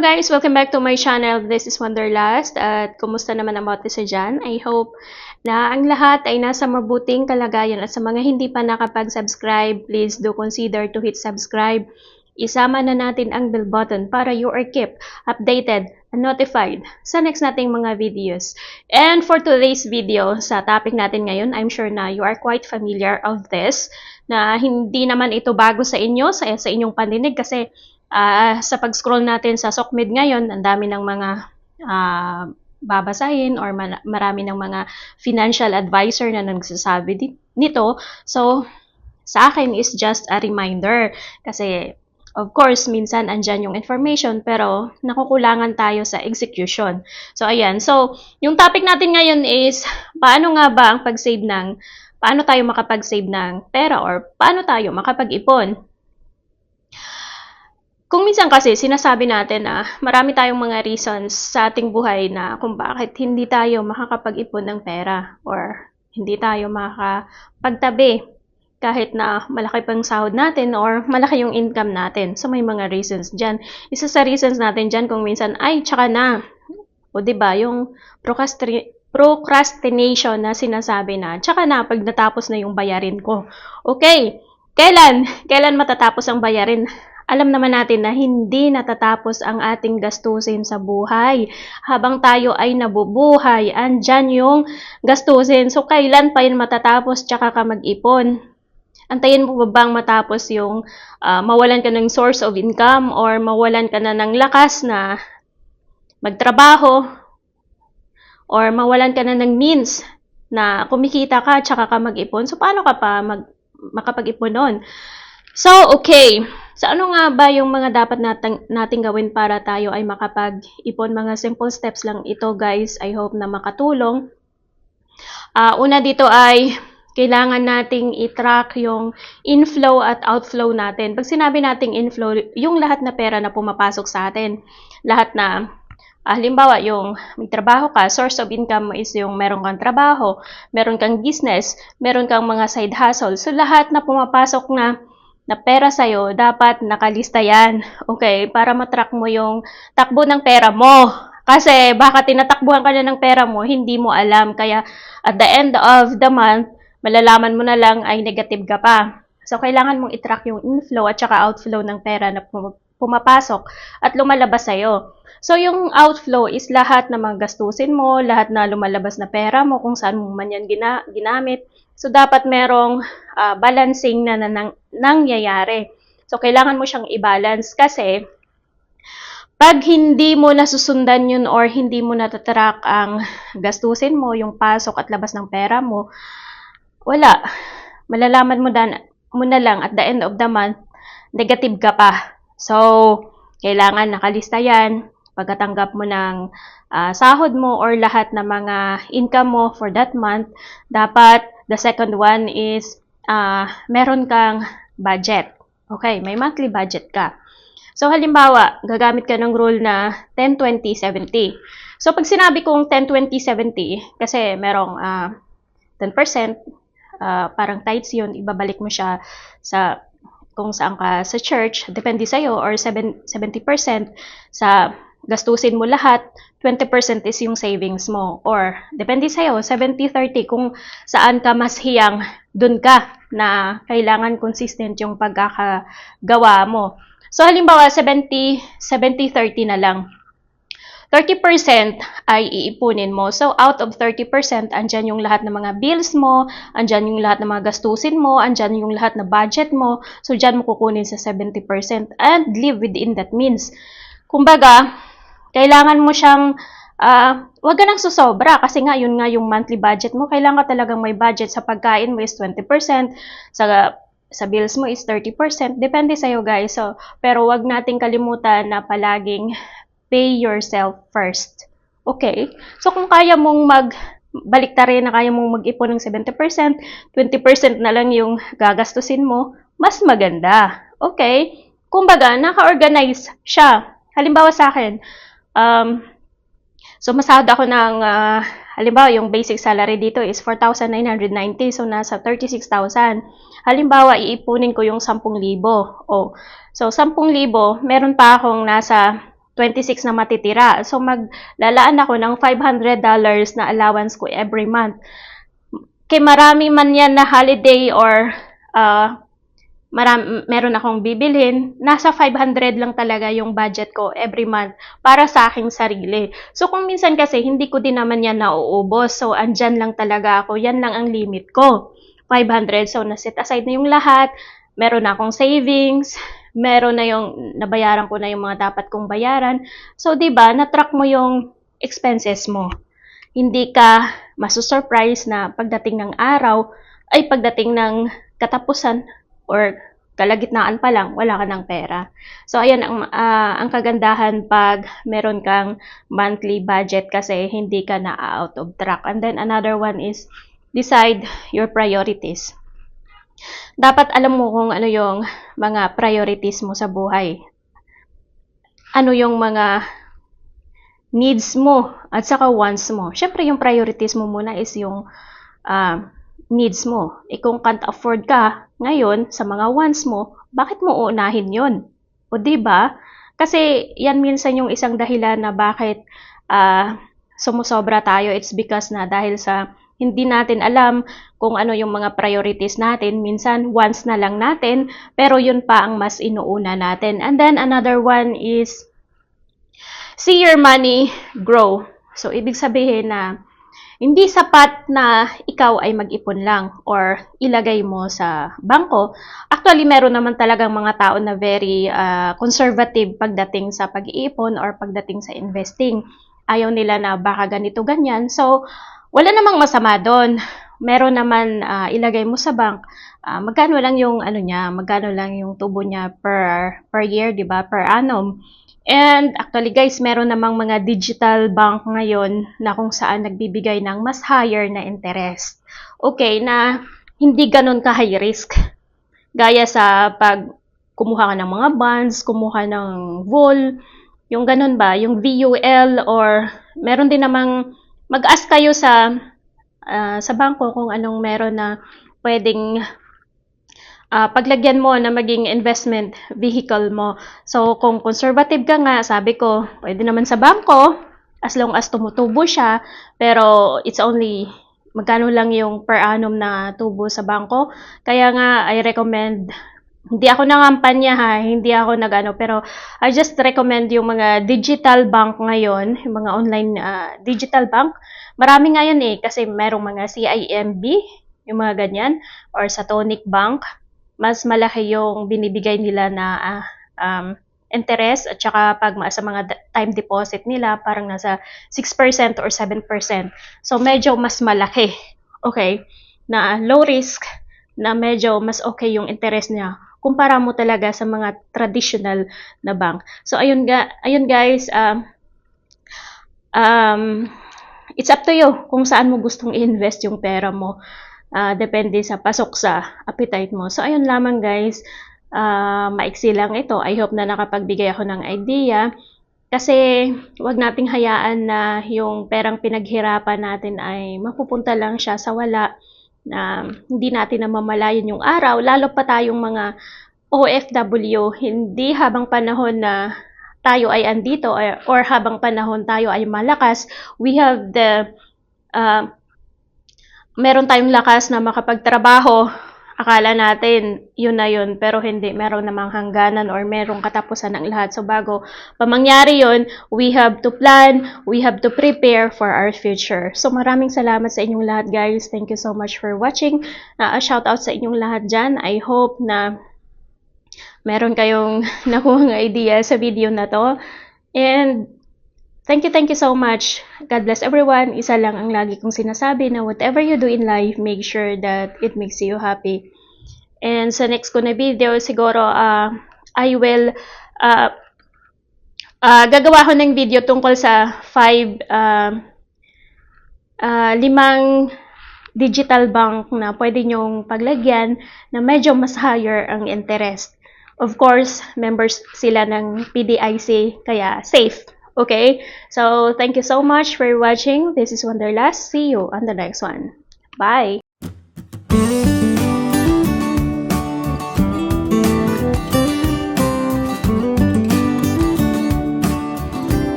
Hello guys! Welcome back to my channel. This is Wanderlust. At kumusta naman ang bawat isa dyan? I hope na ang lahat ay nasa mabuting kalagayan. At sa mga hindi pa nakapag-subscribe, please do consider to hit subscribe. Isama na natin ang bell button para you are kept updated and notified sa next nating mga videos. And for today's video, sa topic natin ngayon, I'm sure na you are quite familiar of this, na hindi naman ito bago sa inyo, sa inyong pandinig kasi sa pag-scroll natin sa SOCMED ngayon, ang dami ng mga babasahin or marami ng mga financial advisor na nagsasabi nito. So, sa akin is just a reminder. Kasi, of course, minsan andyan yung information pero nakukulangan tayo sa execution. So, ayan. So, yung topic natin ngayon is paano nga ba ang paano tayo makapag-save ng pera or paano tayo makapag-ipon? Kung minsan kasi sinasabi natin na marami tayong mga reasons sa ating buhay na kung bakit hindi tayo makakapag-ipon ng pera or hindi tayo makakapagtabi kahit na malaki pang sahod natin or malaki yung income natin. So may mga reasons dyan. Isa sa reasons natin dyan kung minsan, ay tsaka na. O diba, yung procrastination na sinasabi na, tsaka na pag natapos na yung bayarin ko. Okay, kailan matatapos ang bayarin? Alam naman natin na hindi natatapos ang ating gastusin sa buhay. Habang tayo ay nabubuhay, andyan yung gastusin. So, kailan pa yun matatapos tsaka ka mag-ipon? Antayin mo ba bang matapos yung mawalan ka ng source of income or mawalan ka na ng lakas na magtrabaho or mawalan ka na ng means na kumikita ka tsaka ka mag-ipon? So, paano ka pa makapag-ipon nun? So, okay. So, ano nga ba yung mga dapat nating gawin para tayo ay makapag-ipon? Mga simple steps lang ito, guys. I hope na makatulong. Una dito ay kailangan nating i-track yung inflow at outflow natin. Pag sinabi nating inflow, yung lahat na pera na pumapasok sa atin. Lahat na, halimbawa, yung may trabaho ka, source of income mo is yung meron kang trabaho, meron kang business, meron kang mga side hustle. So, lahat na pumapasok na pera sa'yo, dapat nakalista yan. Okay, para matrack mo yung takbo ng pera mo. Kasi baka tinatakbuhan ka na ng pera mo, hindi mo alam. Kaya at the end of the month, malalaman mo na lang ay negative ka pa. So, kailangan mong i-track yung inflow at saka outflow ng pera na pumapasok at lumalabas sa'yo. So, yung outflow is lahat na mga gastusin mo, lahat na lumalabas na pera mo, kung saan mo man yan ginamit. So, dapat merong balancing na nangyayari. So, kailangan mo siyang i-balance kasi pag hindi mo nasusundan yun or hindi mo natatrack ang gastusin mo, yung pasok at labas ng pera mo, wala. Malalaman mo na lang at the end of the month, negative ka pa. So, kailangan nakalista yan. Pagkatanggap mo ng sahod mo or lahat ng mga income mo for that month, dapat the second one is meron kang budget. Okay, may monthly budget ka. So, halimbawa, gagamit ka ng rule na 10-20-70. So, pag sinabi kong 10-20-70, kasi merong 10%, parang tithes yun, ibabalik mo siya sa kung saan ka sa church, depende sa'yo, or 70% sa gastusin mo lahat, 20% is yung savings mo. Or, depende sa'yo, 70-30 kung saan ka mas hiyang, dun ka na kailangan consistent yung pagkakagawa mo. So, halimbawa, 70-30 na lang. 30% ay iipunin mo. So, out of 30%, andyan yung lahat ng mga bills mo, andyan yung lahat ng mga gastusin mo, andyan yung lahat na budget mo. So, dyan mo kukunin sa 70% and live within that means. Kumbaga, kailangan mo siyang, wag ka nang susobra kasi nga, yun nga yung monthly budget mo. Kailangan ka talagang may budget. Sa pagkain mo is 20%, sa bills mo is 30%. Depende sa'yo, guys. So, pero wag nating kalimutan na palaging pay yourself first. Okay? So, kung kaya mong baliktarin na kaya mong mag-ipon ng 70%, 20% na lang yung gagastusin mo, mas maganda. Okay? Kumbaga, naka-organize siya. Halimbawa sa akin, so masahod ako ng, halimbawa, yung basic salary dito is 4,990. So, nasa 36,000. Halimbawa, iipunin ko yung 10,000. Oh, so, 10,000, meron pa akong nasa 26 na matitira. So, maglalaan ako ng $500 na allowance ko every month. Kay marami man yan na holiday or meron akong bibilhin, nasa 500 lang talaga yung budget ko every month para sa aking sarili. So, kung minsan kasi, hindi ko din naman yan nauubos. So, andyan lang talaga ako. Yan lang ang limit ko. 500. So, naset aside na yung lahat. Meron na akong savings. Meron na yung, nabayaran ko na yung mga dapat kong bayaran. So, diba, na-track mo yung expenses mo. Hindi ka masusurprise na pagdating ng araw, ay pagdating ng katapusan, or kalagitnaan pa lang, wala ka ng pera. So, ayan ang kagandahan pag meron kang monthly budget kasi hindi ka na out of track. And then, another one is decide your priorities. Dapat alam mo kung ano yung mga priorities mo sa buhay. Ano yung mga needs mo at saka wants mo. Siyempre, yung priorities mo muna is yung needs mo. Kung can't afford ka ngayon sa mga wants mo, bakit mo uunahin yun? O diba? Kasi yan minsan yung isang dahilan na bakit sumusobra tayo. It's because na dahil sa hindi natin alam kung ano yung mga priorities natin. Minsan, wants na lang natin, pero yun pa ang mas inuuna natin. And then, another one is see your money grow. So, ibig sabihin na hindi sapat na ikaw ay mag-ipon lang or ilagay mo sa bangko. Actually, meron naman talagang mga tao na very conservative pagdating sa pag-iipon or pagdating sa investing. Ayaw nila na baka ganito, ganyan. So, wala namang masama doon. Meron naman ilagay mo sa bank. Magkano lang yung magkano lang yung tubo niya per year, 'di ba? Per annum. And actually guys, meron namang mga digital bank ngayon na kung saan nagbibigay ng mas higher na interest. Okay, na hindi ganun ka high risk. Gaya sa pag kumuha ka ng mga bonds, kumuha ng vol, yung ganun ba, yung VUL, or meron din namang mag-ask kayo sa bangko kung anong meron na pwedeng paglagyan mo na maging investment vehicle mo. So, kung conservative ka nga, sabi ko, pwede naman sa bangko, as long as tumutubo siya, pero it's only, magkano lang yung per annum na tubo sa bangko. Kaya nga, I recommend, hindi ako nangampanya ha, hindi ako nagano, pero I just recommend yung mga digital bank ngayon, yung mga online digital bank. Marami ngayon kasi merong mga CIMB, yung mga ganyan, or sa Tonic Bank. Mas malaki yung binibigay nila na interest at saka pag sa mga time deposit nila parang nasa 6% or 7%. So medyo mas malaki. Okay? Na low risk, na medyo mas okay yung interest niya kumpara mo talaga sa mga traditional na bank. So ayun guys, it's up to you kung saan mo gustong i-invest yung pera mo. Depende sa pasok sa appetite mo. So, ayun lamang guys. Maiksi lang ito. I hope na nakapagbigay ako ng idea. Kasi, wag nating hayaan na yung perang pinaghirapan natin ay mapupunta lang siya sa wala. Hindi natin namamalayan yung araw. Lalo pa tayong mga OFW. Hindi habang panahon na tayo ay andito or habang panahon tayo ay malakas, we have the meron tayong lakas na makapagtrabaho, akala natin yun na yun, pero hindi, meron namang hangganan or merong katapusan ng lahat. So bago pa mangyari yun, we have to plan, we have to prepare for our future. So maraming salamat sa inyong lahat guys. Thank you so much for watching. Shout out sa inyong lahat dyan. I hope na meron kayong nakuhang idea sa video na to. And thank you so much. God bless everyone. Isa lang ang lagi kong sinasabi na whatever you do in life, make sure that it makes you happy. And sa next ko na video, siguro, I will, gagawa ko ng video tungkol sa 5 digital bank na pwede nyong paglagyan na medyo mas higher ang interest. Of course, members sila ng PDIC, kaya safe. Okay, so thank you so much for watching. This is Wanderlust. See you on the next one. Bye!